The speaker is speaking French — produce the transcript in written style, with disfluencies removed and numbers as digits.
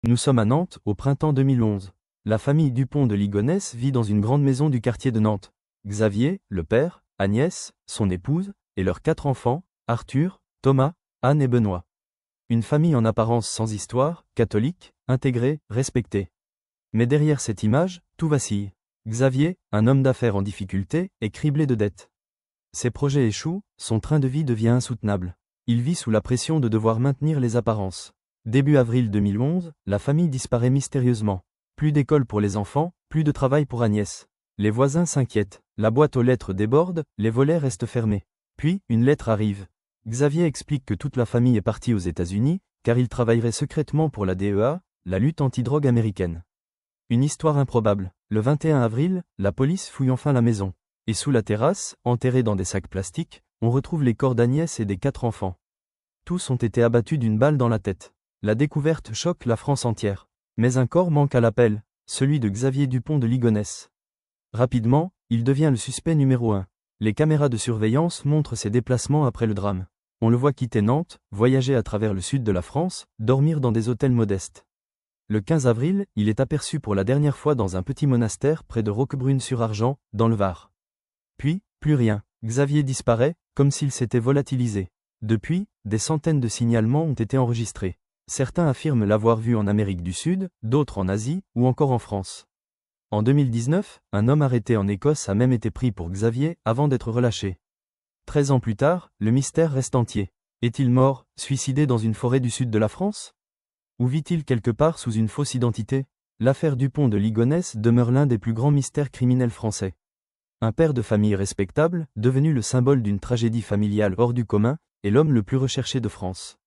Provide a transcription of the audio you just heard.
Nous sommes à Nantes, au printemps 2011. La famille Dupont de Ligonnès vit dans une grande maison du quartier de Nantes. Xavier, le père, Agnès, son épouse, et leurs 4 enfants, Arthur, Thomas, Anne et Benoît. Une famille en apparence sans histoire, catholique, intégrée, respectée. Mais derrière cette image, tout vacille. Xavier, un homme d'affaires en difficulté, est criblé de dettes. Ses projets échouent, son train de vie devient insoutenable. Il vit sous la pression de devoir maintenir les apparences. Début avril 2011, la famille disparaît mystérieusement. Plus d'école pour les enfants, plus de travail pour Agnès. Les voisins s'inquiètent, la boîte aux lettres déborde, les volets restent fermés. Puis, une lettre arrive. Xavier explique que toute la famille est partie aux États-Unis, car il travaillerait secrètement pour la DEA, la lutte anti-drogue américaine. Une histoire improbable. Le 21 avril, la police fouille enfin la maison. Et sous la terrasse, enterrés dans des sacs plastiques, on retrouve les corps d'Agnès et des 4 enfants. Tous ont été abattus d'une balle dans la tête. La découverte choque la France entière. Mais un corps manque à l'appel, celui de Xavier Dupont de Ligonnès. Rapidement, il devient le suspect numéro 1. Les caméras de surveillance montrent ses déplacements après le drame. On le voit quitter Nantes, voyager à travers le sud de la France, dormir dans des hôtels modestes. Le 15 avril, il est aperçu pour la dernière fois dans un petit monastère près de Roquebrune-sur-Argent, dans le Var. Puis, plus rien. Xavier disparaît, comme s'il s'était volatilisé. Depuis, des centaines de signalements ont été enregistrés. Certains affirment l'avoir vu en Amérique du Sud, d'autres en Asie, ou encore en France. En 2019, un homme arrêté en Écosse a même été pris pour Xavier avant d'être relâché. 13 ans plus tard, le mystère reste entier. Est-il mort, suicidé dans une forêt du sud de la France? Ou vit-il quelque part sous une fausse identité? L'affaire Dupont de Ligonnès demeure l'un des plus grands mystères criminels français. Un père de famille respectable, devenu le symbole d'une tragédie familiale hors du commun, est l'homme le plus recherché de France.